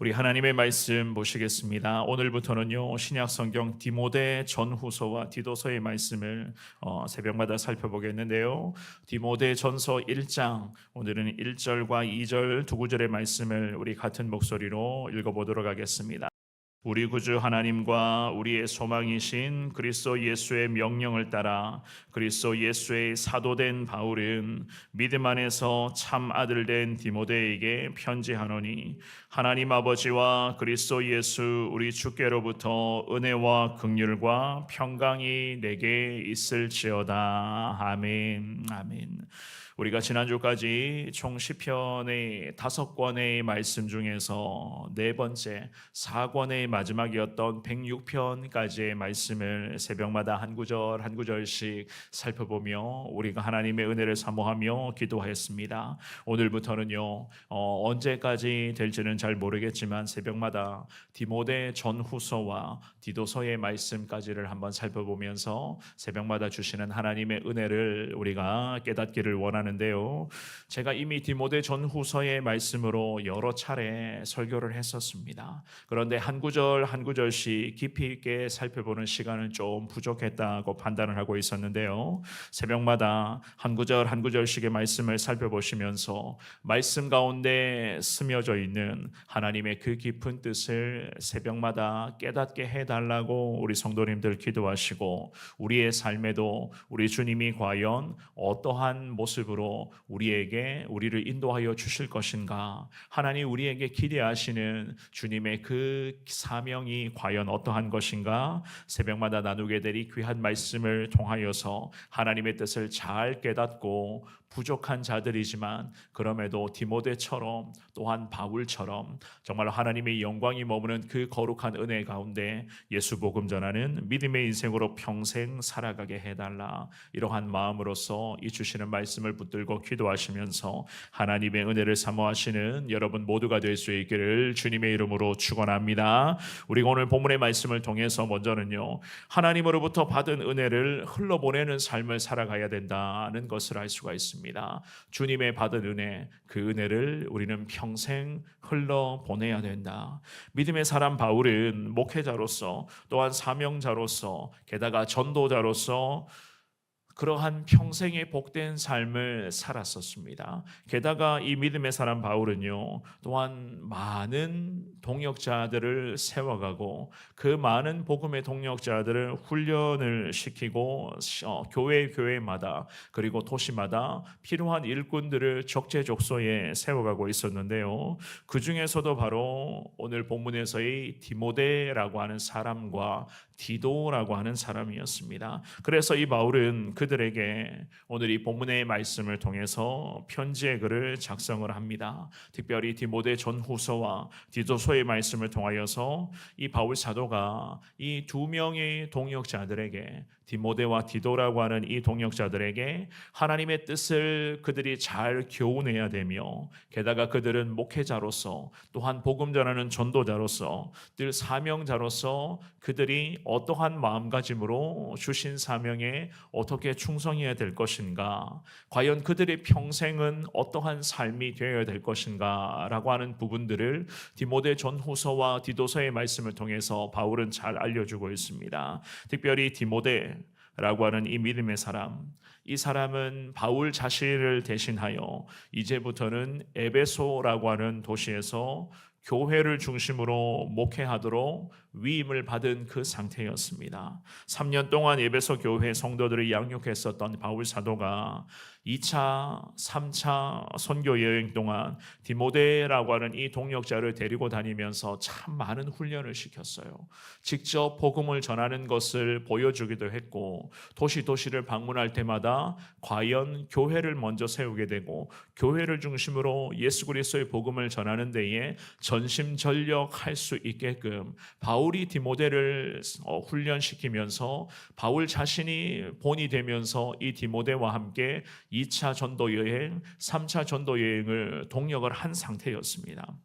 우리 하나님의 말씀 보시겠습니다. 오늘부터는요 신약 성경 디모데 전후서와 디도서의 말씀을 새벽마다 살펴보겠는데요. 디모데 전서 1장 오늘은 1절과 2절 두 구절의 말씀을 우리 같은 목소리로 읽어보도록 하겠습니다. 우리 구주 하나님과 우리의 소망이신 그리스도 예수의 명령을 따라 그리스도 예수의 사도된 바울은 믿음 안에서 참 아들 된 디모데에게 편지하노니 하나님 아버지와 그리스도 예수 우리 주께로부터 은혜와 긍휼과 평강이 내게 있을지어다. 아멘. 아멘. 우리가 지난주까지 총 시편의 5권의 말씀 중에서 네 번째 4권의 마지막이었던 106편까지의 말씀을 새벽마다 한 구절 한 구절씩 살펴보며 우리가 하나님의 은혜를 사모하며 기도했습니다. 오늘부터는요 언제까지 될지는 잘 모르겠지만 새벽마다 디모데 전후서와 디도서의 말씀까지를 한번 살펴보면서 새벽마다 주시는 하나님의 은혜를 우리가 깨닫기를 원하는데요. 제가 이미 디모데 전후서의 말씀으로 여러 차례 설교를 했었습니다. 그런데 한 구절 한 구절씩 깊이 있게 살펴보는 시간은 좀 부족했다고 판단을 하고 있었는데요. 새벽마다 한 구절 한 구절씩의 말씀을 살펴보시면서 말씀 가운데 스며져 있는 하나님의 그 깊은 뜻을 새벽마다 깨닫게 해달라고 우리 성도님들 기도하시고 우리의 삶에도 우리 주님이 과연 어떠한 모습으로 우리를 인도하여 주실 것인가, 하나님 우리에게 기대하시는 주님의 그 사명이 과연 어떠한 것인가, 새벽마다 나누게 될 이 귀한 말씀을 통하여서 하나님의 뜻을 잘 깨닫고 부족한 자들이지만 그럼에도 디모데처럼 또한 바울처럼 정말 하나님의 영광이 머무는 그 거룩한 은혜 가운데 예수 복음 전하는 믿음의 인생으로 평생 살아가게 해달라. 이러한 마음으로서 이 주시는 말씀을 붙들고 기도하시면서 하나님의 은혜를 사모하시는 여러분 모두가 될 수 있기를 주님의 이름으로 축원합니다. 우리가 오늘 본문의 말씀을 통해서 먼저는요 하나님으로부터 받은 은혜를 흘러보내는 삶을 살아가야 된다는 것을 알 수가 있습니다. 주님의 받은 은혜, 그 은혜를 우리는 평생 흘러보내야 된다. 믿음의 사람 바울은 목회자로서 또한 사명자로서 게다가 전도자로서 그러한 평생의 복된 삶을 살았었습니다. 게다가 이 믿음의 사람 바울은요 또한 많은 동역자들을 세워가고 그 많은 복음의 동역자들을 훈련을 시키고 교회마다 그리고 도시마다 필요한 일꾼들을 적재적소에 세워가고 있었는데요. 그 중에서도 바로 오늘 본문에서의 디모데라고 하는 사람과 디도라고 하는 사람이었습니다. 그래서 이 바울은 그들에게 오늘 이 본문의 말씀을 통해서 편지의 글을 작성을 합니다. 특별히 디모데 전후서와 디도서의 말씀을 통하여서 이 바울 사도가 이 두 명의 동역자들에게, 디모데와 디도라고 하는 이 동역자들에게 하나님의 뜻을 그들이 잘 교훈해야 되며 게다가 그들은 목회자로서 또한 복음 전하는 전도자로서 늘 사명자로서 그들이 어떠한 마음가짐으로 주신 사명에 어떻게 충성해야 될 것인가, 과연 그들의 평생은 어떠한 삶이 되어야 될 것인가 라고 하는 부분들을 디모데 전후서와 디도서의 말씀을 통해서 바울은 잘 알려주고 있습니다. 특별히 디모데라고 하는 이 믿음의 사람, 이 사람은 바울 자신을 대신하여 이제부터는 에베소라고 하는 도시에서 교회를 중심으로 목회하도록 위임을 받은 그 상태였습니다. 3년 동안 에베소 교회 성도들을 양육했었던 바울 사도가 2차, 3차 선교 여행 동안 디모데라고 하는 이 동역자를 데리고 다니면서 참 많은 훈련을 시켰어요. 직접 복음을 전하는 것을 보여주기도 했고 도시를 방문할 때마다 과연 교회를 먼저 세우게 되고 교회를 중심으로 예수 그리스도의 복음을 전하는 데에 전심전력할 수 있게끔 바울이 디모데를 훈련시키면서 바울 자신이 본이 되면서 이 디모데와 함께 2차 전도 여행, 3차 전도 여행을 동역을 한 상태였습니다.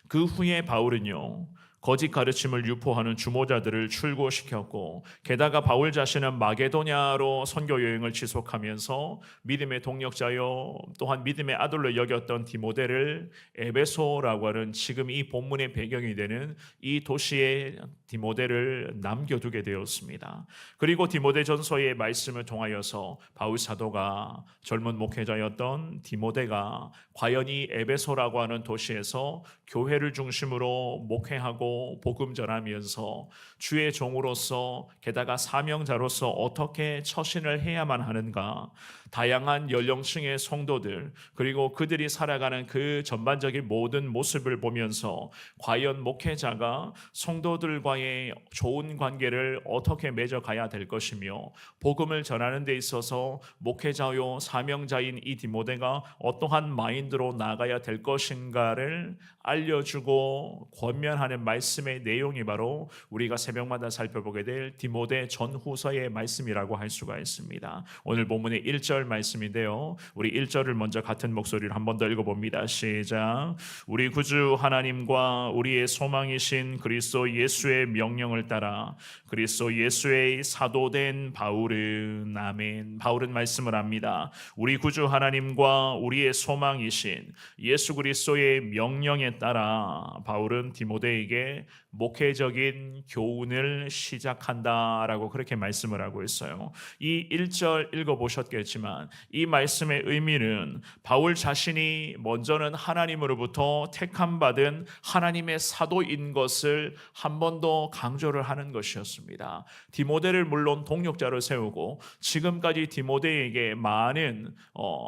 그 후에 바울은요 거짓 가르침을 유포하는 주모자들을 출고시켰고, 게다가 바울 자신은 마게도냐로 선교 여행을 지속하면서 믿음의 동력자요 또한 믿음의 아들로 여겼던 디모데를 에베소라고 하는 지금 이 본문의 배경이 되는 이 도시에 디모데를 남겨두게 되었습니다. 그리고 디모데전서의 말씀을 통하여서 바울 사도가 젊은 목회자였던 디모데가 과연 이 에베소라고 하는 도시에서 교회를 중심으로 목회하고 복음 전하면서 주의 종으로서 게다가 사명자로서 어떻게 처신을 해야만 하는가, 다양한 연령층의 성도들 그리고 그들이 살아가는 그 전반적인 모든 모습을 보면서 과연 목회자가 성도들과의 좋은 관계를 어떻게 맺어가야 될 것이며, 복음을 전하는 데 있어서 목회자요 사명자인 이 디모데가 어떠한 마인드로 나아가야 될 것인가를 알려주고 권면하는 말씀의 내용이 바로 우리가 새벽마다 살펴보게 될 디모데 전후서의 말씀이라고 할 수가 있습니다. 오늘 본문의 1절 말씀인데요, 우리 1절을 먼저 같은 목소리로 한 번 더 읽어봅니다. 시작. 우리 구주 하나님과 우리의 소망이신 그리스도 예수의 명령을 따라 그리스도 예수의 사도된 바울은, 아멘. 바울은 말씀을 합니다. 우리 구주 하나님과 우리의 소망이신 예수 그리스도의 명령에 따라 바울은 디모데에게 목회적인 교훈을 시작한다라고 그렇게 말씀을 하고 있어요. 이 1절 읽어보셨겠지만 이 말씀의 의미는 바울 자신이 먼저는 하나님으로부터 택함받은 하나님의 사도인 것을 한 번 더 강조를 하는 것이었습니다. 디모데를 물론 동력자로 세우고 지금까지 디모데에게 많은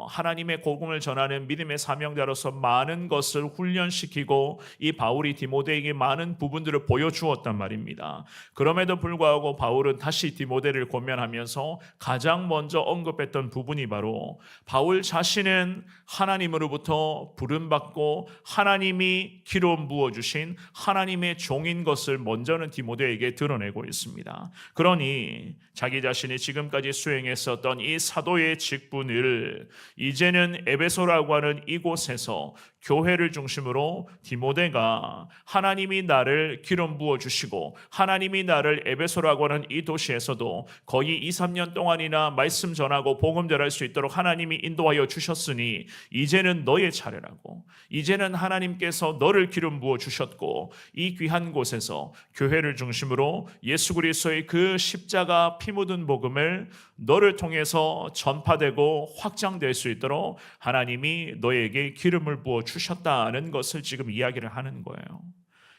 하나님의 복음을 전하는 믿음의 사명자로서 많은 것을 훈련시키고 이 바울이 디모데에게 많은 부분들을 보여주었단 말입니다. 그럼에도 불구하고 바울은 다시 디모데를 권면하면서 가장 먼저 언급했던 부분이 바로 바울 자신은 하나님으로부터 부름받고 하나님이 기름 부어주신 하나님의 종인 것을 먼저는 디모데에게 드러내고 있습니다. 그러니 자기 자신이 지금까지 수행했었던 이 사도의 직분을 이제는 에베소라고 하는 이곳에서 교회를 중심으로 디모데가 하나님이 나를 기름 부어주시고 하나님이 나를 에베소라고 하는 이 도시에서도 거의 2, 3년 동안이나 말씀 전하고 복음 전할 수 있도록 하나님이 인도하여 주셨으니 이제는 너의 차례라고, 이제는 하나님께서 너를 기름 부어주셨고 이 귀한 곳에서 교회를 중심으로 예수 그리스도의 그 십자가 피 묻은 복음을 너를 통해서 전파되고 확장될 수 있도록 하나님이 너에게 기름을 부어 주셨다는 것을 지금 이야기를 하는 거예요.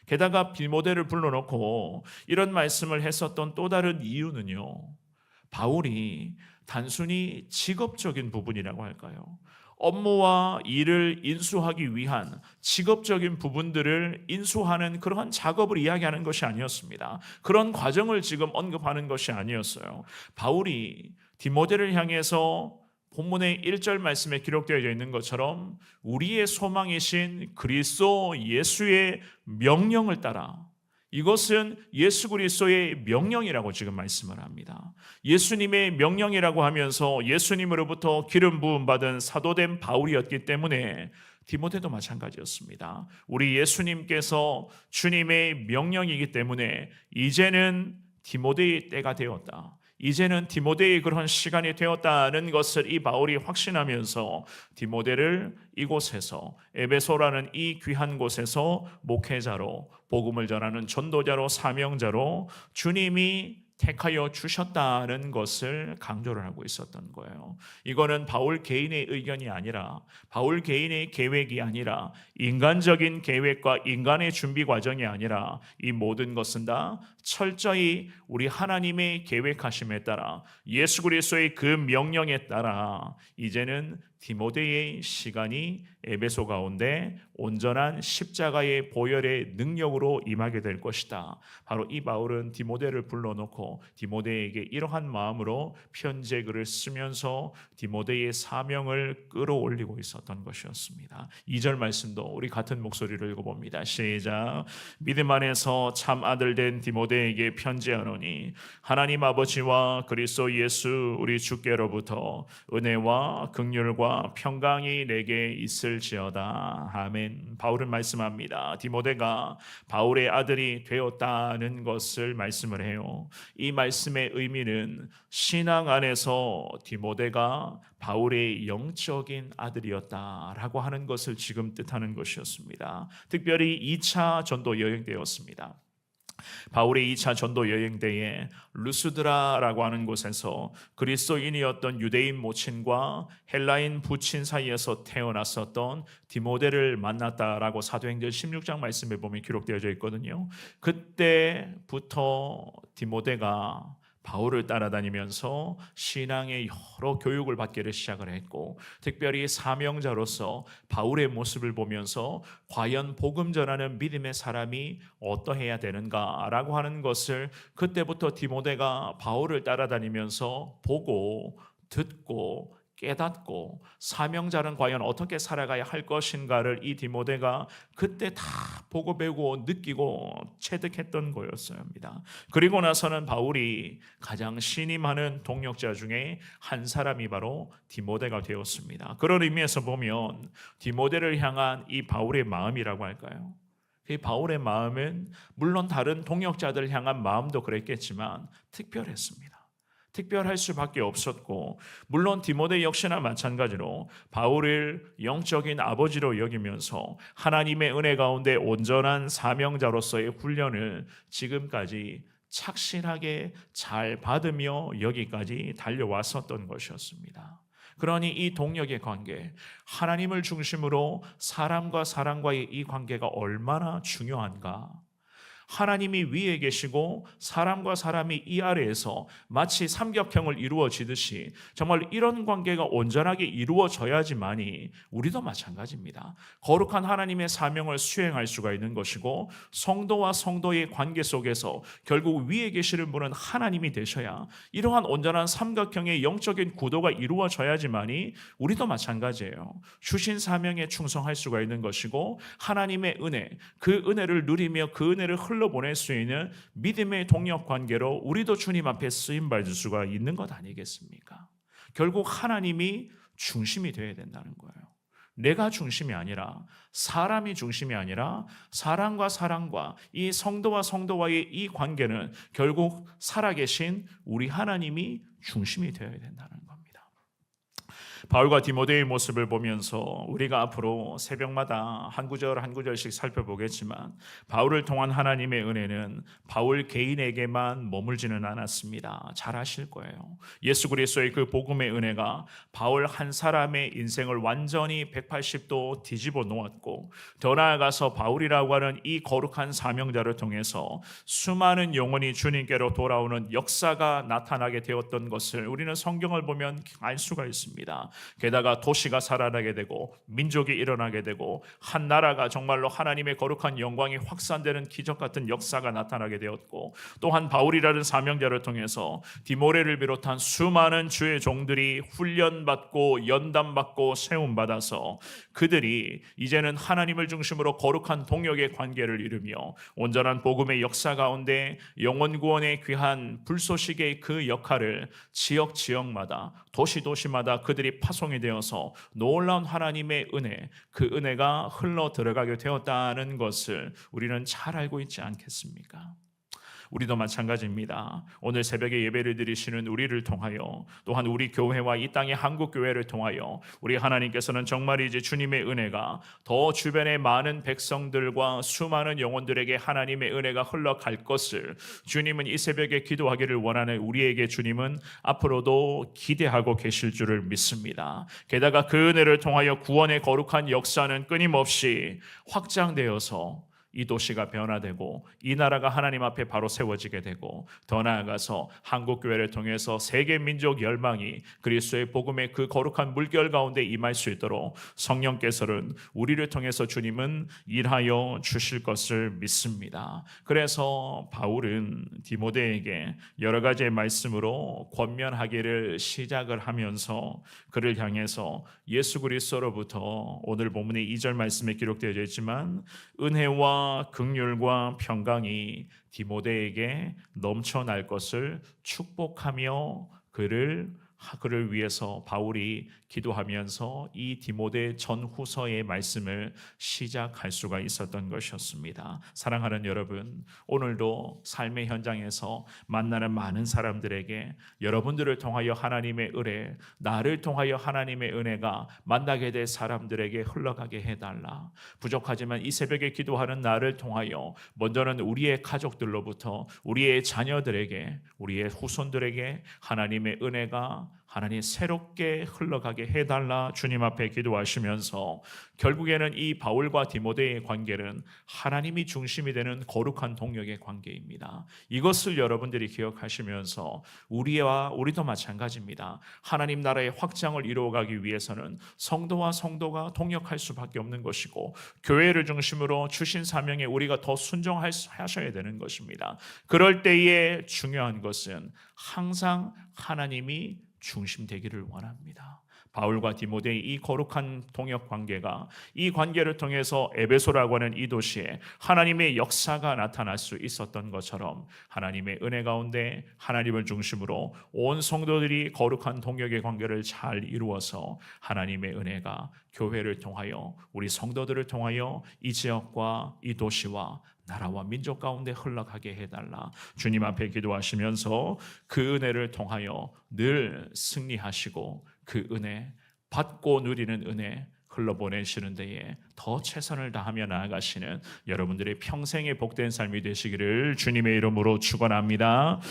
게다가 디모데를 불러놓고 이런 말씀을 했었던 또 다른 이유는요, 바울이 단순히 직업적인 부분이라고 할까요? 업무와 일을 인수하기 위한 직업적인 부분들을 인수하는 그러한 작업을 이야기하는 것이 아니었습니다. 그런 과정을 지금 언급하는 것이 아니었어요. 바울이 디모데를 향해서 본문의 1절 말씀에 기록되어 있는 것처럼 우리의 소망이신 그리스도 예수의 명령을 따라, 이것은 예수 그리스도의 명령이라고 지금 말씀을 합니다. 예수님의 명령이라고 하면서 예수님으로부터 기름 부음 받은 사도된 바울이었기 때문에 디모데도 마찬가지였습니다. 우리 예수님께서 주님의 명령이기 때문에 이제는 디모데의 때가 되었다, 이제는 디모데의 그런 시간이 되었다는 것을 이 바울이 확신하면서 디모데를 이곳에서 에베소라는 이 귀한 곳에서 목회자로, 복음을 전하는 전도자로, 사명자로 주님이 택하여 주셨다는 것을 강조를 하고 있었던 거예요. 이거는 바울 개인의 의견이 아니라, 바울 개인의 계획이 아니라, 인간적인 계획과 인간의 준비 과정이 아니라 이 모든 것은 다 철저히 우리 하나님의 계획하심에 따라 예수 그리스도의 그 명령에 따라 이제는 디모데의 시간이 에베소 가운데 온전한 십자가의 보혈의 능력으로 임하게 될 것이다. 바로 이 바울은 디모데를 불러놓고 디모데에게 이러한 마음으로 편지의 글을 쓰면서 디모데의 사명을 끌어올리고 있었던 것이었습니다. 2절 말씀도 우리 같은 목소리로 읽어봅니다. 시작. 믿음 안에서 참 아들 된 디모데에게 편지하노니 하나님 아버지와 그리스도 예수 우리 주께로부터 은혜와 긍휼과 은혜와 평강이 내게 있을지어다. 아멘. 바울은 말씀합니다. 디모데가 바울의 아들이 되었다는 것을 말씀을 해요. 이 말씀의 의미는 신앙 안에서 디모데가 바울의 영적인 아들이었다라고 하는 것을 지금 뜻하는 것이었습니다. 특별히 2차 전도 여행 때였습니다. 바울의 2차 전도 여행 때에 루스드라라고 하는 곳에서 그리스도인이었던 유대인 모친과 헬라인 부친 사이에서 태어났었던 디모데를 만났다라고 사도행전 16장 말씀에 보면 기록되어져 있거든요. 그때부터 디모데가 바울을 따라다니면서 신앙의 여러 교육을 받기를 시작을 했고, 특별히 사명자로서 바울의 모습을 보면서 과연 복음 전하는 믿음의 사람이 어떠해야 되는가라고 하는 것을 그때부터 디모데가 바울을 따라다니면서 보고 듣고 깨닫고, 사명자는 과연 어떻게 살아가야 할 것인가를 이 디모데가 그때 다 보고 배우고 느끼고 체득했던 거였습니다. 그리고 나서는 바울이 가장 신임하는 동역자 중에 한 사람이 바로 디모데가 되었습니다. 그런 의미에서 보면 디모데를 향한 이 바울의 마음이라고 할까요? 이 바울의 마음은 물론 다른 동역자들을 향한 마음도 그랬겠지만 특별했습니다. 특별할 수밖에 없었고, 물론 디모데 역시나 마찬가지로 바울을 영적인 아버지로 여기면서 하나님의 은혜 가운데 온전한 사명자로서의 훈련을 지금까지 착실하게 잘 받으며 여기까지 달려왔었던 것이었습니다. 그러니 이 동역의 관계, 하나님을 중심으로 사람과 사람과의 이 관계가 얼마나 중요한가. 하나님이 위에 계시고 사람과 사람이 이 아래에서 마치 삼각형을 이루어지듯이 정말 이런 관계가 온전하게 이루어져야지만이 우리도 마찬가지입니다. 거룩한 하나님의 사명을 수행할 수가 있는 것이고, 성도와 성도의 관계 속에서 결국 위에 계시는 분은 하나님이 되셔야 이러한 온전한 삼각형의 영적인 구도가 이루어져야지만이 우리도 마찬가지예요. 주신 사명에 충성할 수가 있는 것이고, 하나님의 은혜, 그 은혜를 누리며 그 은혜를 흘러보낼 수 있는 믿음의 동력 관계로 우리도 주님 앞에 쓰임받을 수가 있는 것 아니겠습니까? 결국 하나님이 중심이 되어야 된다는 거예요. 내가 중심이 아니라, 사람이 중심이 아니라 사람과 사람과 이 성도와 성도와의 이 관계는 결국 살아계신 우리 하나님이 중심이 되어야 된다는 겁니다. 바울과 디모데의 모습을 보면서 우리가 앞으로 새벽마다 한 구절 한 구절씩 살펴보겠지만, 바울을 통한 하나님의 은혜는 바울 개인에게만 머물지는 않았습니다. 잘 아실 거예요. 예수 그리스도의 그 복음의 은혜가 바울 한 사람의 인생을 완전히 180도 뒤집어 놓았고, 더 나아가서 바울이라고 하는 이 거룩한 사명자를 통해서 수많은 영혼이 주님께로 돌아오는 역사가 나타나게 되었던 것을 우리는 성경을 보면 알 수가 있습니다. 게다가 도시가 살아나게 되고 민족이 일어나게 되고 한 나라가 정말로 하나님의 거룩한 영광이 확산되는 기적 같은 역사가 나타나게 되었고, 또한 바울이라는 사명자를 통해서 디모데를 비롯한 수많은 주의 종들이 훈련받고 연단받고 세움받아서 그들이 이제는 하나님을 중심으로 거룩한 동역의 관계를 이루며 온전한 복음의 역사 가운데 영혼 구원의 귀한 불소식의 그 역할을 지역마다 도시마다 그들이 파송이 되어서 놀라운 하나님의 은혜, 그 은혜가 흘러 들어가게 되었다는 것을 우리는 잘 알고 있지 않겠습니까? 우리도 마찬가지입니다. 오늘 새벽에 예배를 드리시는 우리를 통하여, 또한 우리 교회와 이 땅의 한국교회를 통하여 우리 하나님께서는 정말 이제 주님의 은혜가 더 주변의 많은 백성들과 수많은 영혼들에게 하나님의 은혜가 흘러갈 것을 주님은 이 새벽에 기도하기를 원하는 우리에게 주님은 앞으로도 기대하고 계실 줄을 믿습니다. 게다가 그 은혜를 통하여 구원의 거룩한 역사는 끊임없이 확장되어서 이 도시가 변화되고 이 나라가 하나님 앞에 바로 세워지게 되고, 더 나아가서 한국교회를 통해서 세계 민족 열망이 그리스도의 복음의 그 거룩한 물결 가운데 임할 수 있도록 성령께서는 우리를 통해서 주님은 일하여 주실 것을 믿습니다. 그래서 바울은 디모데에게 여러 가지의 말씀으로 권면하기를 시작을 하면서 그를 향해서 예수 그리스도로부터 오늘 본문의 2절 말씀에 기록되어 있지만 은혜와 긍휼과 평강이 디모데에게 넘쳐날 것을 축복하며 그를 그를 위해서 바울이 기도하면서 이 디모데 전후서의 말씀을 시작할 수가 있었던 것이었습니다. 사랑하는 여러분, 오늘도 삶의 현장에서 만나는 많은 사람들에게 여러분들을 통하여 하나님의 은혜, 나를 통하여 하나님의 은혜가 만나게 될 사람들에게 흘러가게 해달라. 부족하지만 이 새벽에 기도하는 나를 통하여 먼저는 우리의 가족들로부터 우리의 자녀들에게, 우리의 후손들에게 하나님의 은혜가 하나님 새롭게 흘러가게 해달라 주님 앞에 기도하시면서 결국에는 이 바울과 디모데의 관계는 하나님이 중심이 되는 거룩한 동역의 관계입니다. 이것을 여러분들이 기억하시면서 우리도 마찬가지입니다. 하나님 나라의 확장을 이루어가기 위해서는 성도와 성도가 동역할 수밖에 없는 것이고 교회를 중심으로 주신 사명에 우리가 더 순종하셔야 되는 것입니다. 그럴 때에 중요한 것은 항상 하나님이 중심되기를 원합니다. 바울과 디모데의 이 거룩한 동역 관계가 이 관계를 통해서 에베소라고 하는 이 도시에 하나님의 역사가 나타날 수 있었던 것처럼 하나님의 은혜 가운데 하나님을 중심으로 온 성도들이 거룩한 동역의 관계를 잘 이루어서 하나님의 은혜가 교회를 통하여 우리 성도들을 통하여 이 지역과 이 도시와 나라와 민족 가운데 흘러가게 해달라. 주님 앞에 기도하시면서 그 은혜를 통하여 늘 승리하시고 그 은혜 받고 누리는 은혜 흘러보내시는 데에 더 최선을 다하며 나아가시는 여러분들의 평생의 복된 삶이 되시기를 주님의 이름으로 축원합니다.